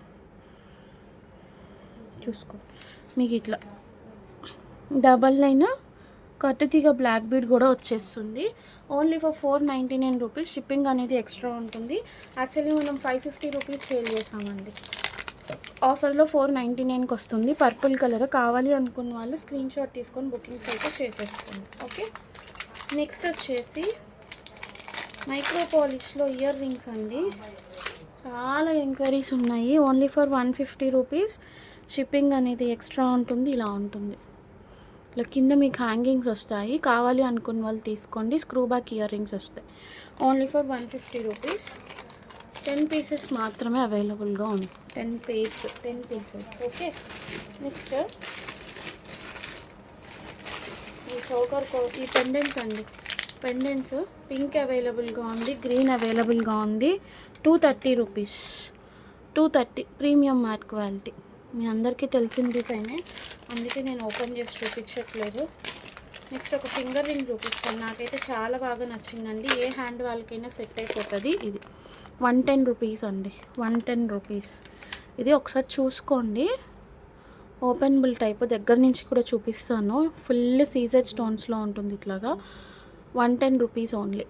చూసుకోండి, మీకు ఇట్లా డబల్ లైన్ కట్టుతీగ బ్లాక్ బీడ్ కూడా వచ్చేస్తుంది. Only for 499 rupees. షిప్పింగ్ అనేది ఎక్స్ట్రా ఉంటుంది. యాక్చువల్లీ మనం 550 రూపీస్ సేల్ చేసామండి. ఆఫర్లో 499కి వస్తుంది. Purple colour. కావాలి అనుకున్న వాళ్ళు స్క్రీన్ షాట్ తీసుకొని బుకింగ్స్ అయితే చేసేసుకోండి. ఓకే, నెక్స్ట్ వచ్చేసి మైక్రో పాలిష్లో ఇయర్ రింగ్స్ అండి. చాలా ఎంక్వైరీస్ ఉన్నాయి. Only for 150 rupees. షిప్పింగ్ అనేది ఎక్స్ట్రా ఉంటుంది. ఇలా ఉంటుంది. ఇట్లా కింద మీకు హ్యాంగింగ్స్ వస్తాయి. కావాలి అనుకున్న వాళ్ళు తీసుకోండి. స్క్రూ బ్యాక్ ఇయర్ రింగ్స్ వస్తాయి. Only for 150 rupees. 10 పీసెస్ మాత్రమే అవైలబుల్గా ఉంది. 10 పీసెస్. ఓకే, నెక్స్ట్ ఈ చౌకర్ ఈ పెండెంట్స్ అండి. పెండెంట్స్ పింక్ అవైలబుల్గా ఉంది, గ్రీన్ అవైలబుల్గా ఉంది. 230 రూపీస్. 230 premium matte quality. మీ అందరికీ తెలిసిన డిజైనే, అందుకే నేను ఓపెన్ చేసి చూపించట్లేదు. నెక్స్ట్ ఒక ఫింగర్ రింగ్ చూపిస్తాను. నాకైతే చాలా బాగా నచ్చిందండి. ఏ హ్యాండ్ వాళ్ళకైనా సెట్ అయిపోతుంది. ఇది 110 రూపీస్ అండి. 110 రూపీస్. ఇది ఒకసారి చూసుకోండి. Openable type. దగ్గర నుంచి కూడా చూపిస్తాను. ఫుల్ సీజర్ స్టోన్స్లో ఉంటుంది. ఇట్లాగా 110 రూపీస్ ఓన్లీ.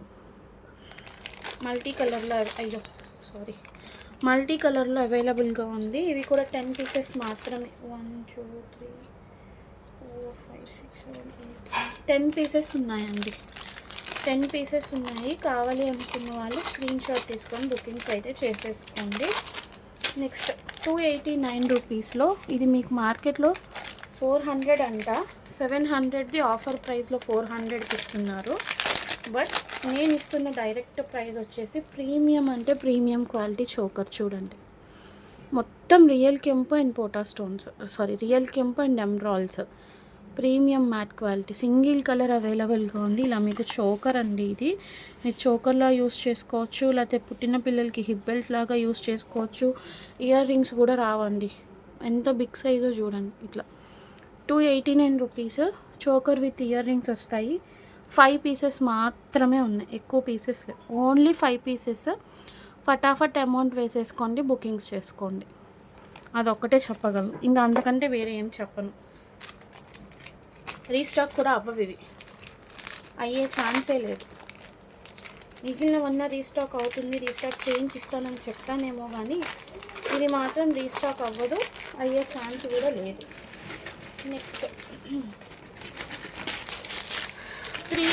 మల్టీ కలర్లో మల్టీ కలర్లో అవైలబుల్గా ఉంది. ఇవి కూడా 10 పీసెస్ మాత్రమే. 1 2 3 4 5 6 7 8 10 పీసెస్ ఉన్నాయండి. 10 పీసెస్ ఉన్నాయి. కావాలి అనుకున్న వాళ్ళు స్క్రీన్ షాట్ తీసుకొని బుకింగ్స్ అయితే చేసేసుకోండి. నెక్స్ట్ 289 రూపీస్లో. ఇది మీకు మార్కెట్లో 400 అంట. 700ది ఆఫర్ ప్రైస్లో 400కి ఇస్తున్నారు. బట్ నేను ఇస్తున్న డైరెక్ట్ ప్రైస్ వచ్చేసి ప్రీమియం అంటే ప్రీమియం క్వాలిటీ చోకర్. చూడండి, మొత్తం రియల్ కెంపు అండ్ పోటా స్టోన్స్, రియల్ కెంపు and emeralds. Premium matte quality. Single colour అవైలబుల్గా ఉంది. ఇలా మీకు చోకర్ అండి. ఇది మీరు చోకర్లా యూస్ చేసుకోవచ్చు, లేకపోతే పుట్టిన పిల్లలకి హిప్ బెల్ట్ లాగా యూస్ చేసుకోవచ్చు. ఇయర్ రింగ్స్ కూడా రావండి. ఎంత బిగ్ సైజో చూడండి. ఇట్లా 289 రూపీస్. చోకర్ విత్ ఇయర్ రింగ్స్ వస్తాయి. 5 పీసెస్ మాత్రమే ఉన్నాయి. ఎక్కువ పీసెస్ లేవు. Only 5 pieces. ఫటాఫట్ అమౌంట్ వేసేసుకోండి, బుకింగ్స్ చేసుకోండి. అదొక్కటే చెప్పగలను. ఇంకా అంతకంటే వేరే ఏం చెప్పను. రీస్టాక్ కూడా అవ్వవు. ఇవి అయ్యే ఛాన్సే లేదు. మిగిలినవన్నా రీస్టాక్ అవుతుంది, రీస్టాక్ చేయించి ఇస్తానని చెప్తానేమో కానీ ఇది మాత్రం రీస్టాక్ అవ్వదు. అయ్యే ఛాన్స్ కూడా లేదు. నెక్స్ట్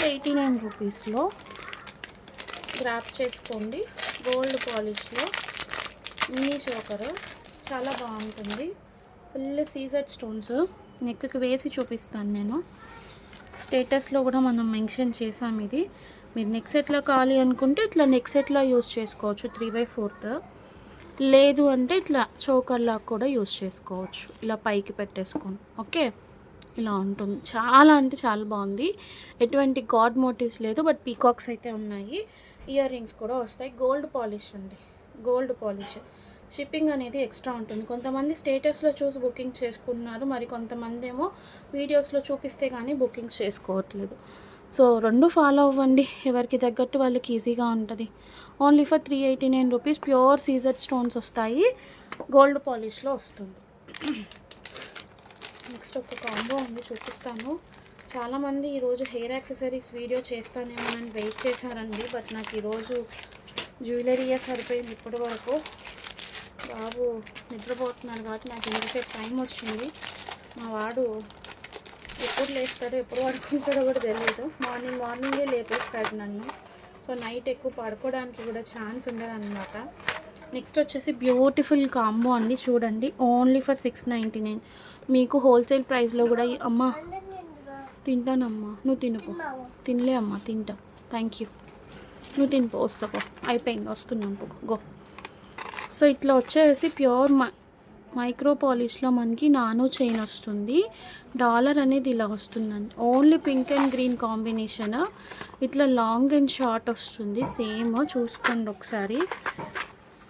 389 రూపీస్లో గ్రాప్ చేసుకోండి. గోల్డ్ పాలిష్లో మినీ చోకర్ చాలా బాగుంటుంది. ఫుల్ సీజెడ్ స్టోన్స్ నెక్కి వేసి చూపిస్తాను నేను. స్టేటస్లో కూడా మనం మెన్షన్ చేసాం ఇది. మీరు నెక్ సెట్లో కావాలి అనుకుంటే ఇట్లా నెక్ సెట్లో యూస్ చేసుకోవచ్చు 3/4. లేదు అంటే ఇట్లా చోకర్లాగా కూడా యూస్ చేసుకోవచ్చు. ఇలా పైకి పెట్టేసుకోండి. ఓకే, ఇలా ఉంటుంది. చాలా అంటే చాలా బాగుంది. ఎటువంటి గాడ్ మోటివ్స్ లేదు, బట్ పీకాక్స్ అయితే ఉన్నాయి. ఇయర్ రింగ్స్ కూడా వస్తాయి. గోల్డ్ పాలిష్ అండి, గోల్డ్ పాలిష్. షిప్పింగ్ అనేది ఎక్స్ట్రా ఉంటుంది. కొంతమంది స్టేటస్లో చూసి బుకింగ్ చేసుకుంటున్నారు, మరి కొంతమంది ఏమో వీడియోస్లో చూపిస్తే కానీ బుకింగ్ చేసుకోవట్లేదు. సో 2 ఫాలో అవ్వండి, ఎవరికి తగ్గట్టు వాళ్ళకి ఈజీగా ఉంటుంది. Only for 389 rupees. Pure CZ stones వస్తాయి, గోల్డ్ పాలిష్లో వస్తుంది. నెక్స్ట్ ఒక కాంబో ఉంది, చూపిస్తాను. చాలామంది ఈరోజు హెయిర్ యాక్సెసరీస్ వీడియో చేస్తానేమో అని వెయిట్ చేశారండి, బట్ నాకు ఈరోజు జ్యువెలరీయే సరిపోయింది. ఇప్పటి వరకు బాబు నిద్రపోతున్నాడు కాబట్టి నాకు ఇంతసేపు టైం వచ్చింది. మా వాడు ఎప్పుడు లేస్తాడో ఎప్పుడు పడుకుంటాడో కూడా తెలియదు. మార్నింగే లేపేస్తాడు నన్ను. సో నైట్ ఎక్కువ పడుకోవడానికి కూడా ఛాన్స్ ఉండదు అనమాట. నెక్స్ట్ వచ్చేసి బ్యూటిఫుల్ కాంబో అండి, చూడండి. Only for 699. మీకు హోల్సేల్ ప్రైస్లో కూడా. అమ్మ తింటానమ్మా, నువ్వు తినుపో. తినలే అమ్మ, తింటా. Thank you. నువ్వు తినిపో, వస్తాపో. అయిపోయింది, వస్తున్నాను పో, గో. సో ఇట్లా వచ్చేసి ప్యూర్ మైక్రో పాలిష్లో మనకి నానో చైన్ వస్తుంది. డాలర్ అనేది ఇలా వస్తుందండి. Only pink and green combination. ఇట్లా లాంగ్ అండ్ షార్ట్ వస్తుంది. సేమ్ చూసుకోండి ఒకసారి.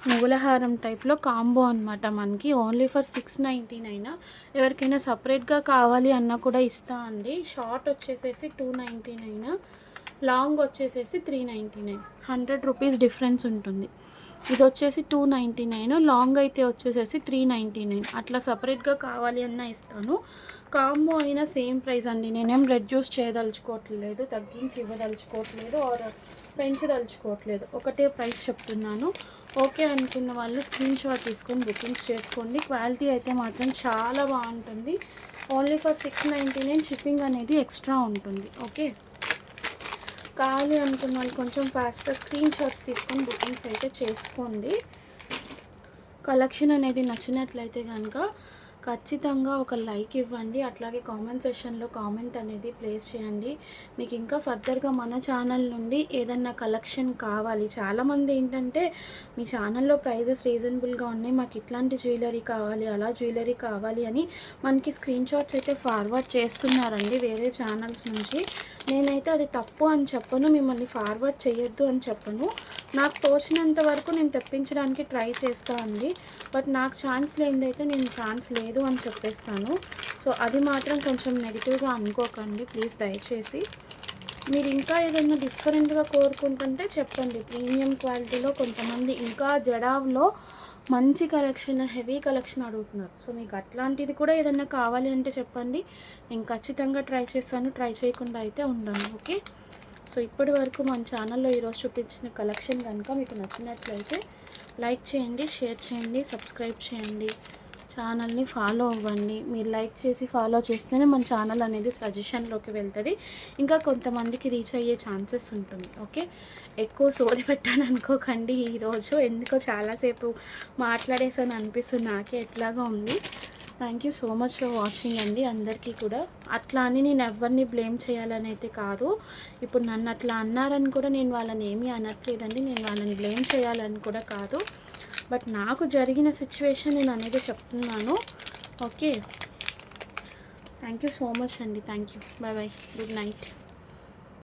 ముగులహారం టైప్లో కాంబో అనమాట మనకి. Only for 699. ఎవరికైనా సపరేట్గా కావాలి అన్నా కూడా ఇస్తా అండి. షార్ట్ వచ్చేసేసి 299, లాంగ్ వచ్చేసేసి 399. 100 రూపీస్ డిఫరెన్స్ ఉంటుంది. ఇది వచ్చేసి 299, లాంగ్ అయితే వచ్చేసేసి 399. అట్లా సపరేట్గా కావాలి అన్నా ఇస్తాను. కాంబో అయినా సేమ్ ప్రైస్ అండి. నేనేం రెడ్యూస్ చేయదలుచుకోవట్లేదు, తగ్గించి ఇవ్వదలుచుకోవట్లేదు, ఆర్ పెంచదలుచుకోవట్లేదు. ఒకటే ప్రైస్ చెప్తున్నాను. ఓకే అనుకున్న వాళ్ళు స్క్రీన్ షాట్ తీసుకొని బుకింగ్స్ చేసుకోండి. క్వాలిటీ అయితే మాత్రం చాలా బాగుంటుంది. Only for 699. షిప్పింగ్ అనేది ఎక్స్ట్రా ఉంటుంది. ఓకే, కావాలి అనుకున్న వాళ్ళు కొంచెం ఫాస్ట్గా స్క్రీన్ షాట్స్ తీసుకొని బుకింగ్స్ అయితే చేసుకోండి. కలెక్షన్ అనేది నచ్చినట్లయితే కనుక ఖచ్చితంగా ఒక లైక్ ఇవ్వండి. అట్లాగే కామెంట్ సెషన్లో కామెంట్ అనేది ప్లేస్ చేయండి. మీకు ఇంకా ఫర్దర్గా మన ఛానల్ నుండి ఏదన్నా కలెక్షన్ కావాలి. చాలామంది ఏంటంటే మీ ఛానల్లో ప్రైజెస్ రీజనబుల్గా ఉన్నాయి, మాకు ఇట్లాంటి జ్యువెలరీ కావాలి, అలా జ్యువెలరీ కావాలి అని మనకి స్క్రీన్ షాట్స్ అయితే ఫార్వర్డ్ చేస్తున్నారండి వేరే ఛానల్స్ నుంచి. నేనైతే అది తప్పు అని చెప్పను, మిమ్మల్ని ఫార్వర్డ్ చేయొద్దు అని చెప్పను. నాకు తోచినంత వరకు నేను తెప్పించడానికి ట్రై చేస్తాను అండి. బట్ నాకు ఛాన్స్ లేనిదైతే నేను ఛాన్స్ లేదు అని చెప్పేస్తాను. సో అది మాత్రం కొంచెం నెగిటివ్గా అనుకోకండి ప్లీజ్, దయచేసి. మీరు ఇంకా ఏదైనా డిఫరెంట్గా కోరుకుంటుంటే చెప్పండి. ప్రీమియం క్వాలిటీలో కొంతమంది ఇంకా జడావ్లో మంచి కలెక్షన్, హెవీ కలెక్షన్ అడుగుతున్నారు. సో మీకు అట్లాంటిది కూడా ఏదైనా కావాలి అంటే చెప్పండి, నేను ఖచ్చితంగా ట్రై చేస్తాను. ట్రై చేయకుండా అయితే ఉండను. ఓకే, సో ఇప్పటి వరకు మన ఛానల్లో ఈరోజు చూపించిన కలెక్షన్ కనుక మీకు నచ్చినట్లయితే లైక్ చేయండి, షేర్ చేయండి, సబ్స్క్రైబ్ చేయండి, ఛానల్ని ఫాలో అవ్వండి. మీరు లైక్ చేసి ఫాలో చేస్తేనే మన ఛానల్ అనేది సజెషన్లోకి వెళ్తుంది, ఇంకా కొంతమందికి రీచ్ అయ్యే ఛాన్సెస్ ఉంటుంది. ఓకే, ఎక్కువ సోది పెట్టాను అనుకోకండి. ఈరోజు ఎందుకో చాలాసేపు మాట్లాడేసాను అనిపిస్తుంది, నాకే ఎట్లాగా ఉంది. Thank you so much for watching అండి అందరికీ కూడా. అట్లా అని నేను ఎవరిని బ్లేమ్ చేయాలని అయితే కాదు. ఇప్పుడు నన్ను అట్లా అన్నారని కూడా నేను వాళ్ళని ఏమీ అనట్లేదండి, నేను వాళ్ళని బ్లేమ్ చేయాలని కూడా కాదు. బట్ నాకు జరిగిన సిచ్యువేషన్ నేను అనేది చెప్తున్నాను. Okay, thank you so much అండి. Thank you. Bye bye, good night.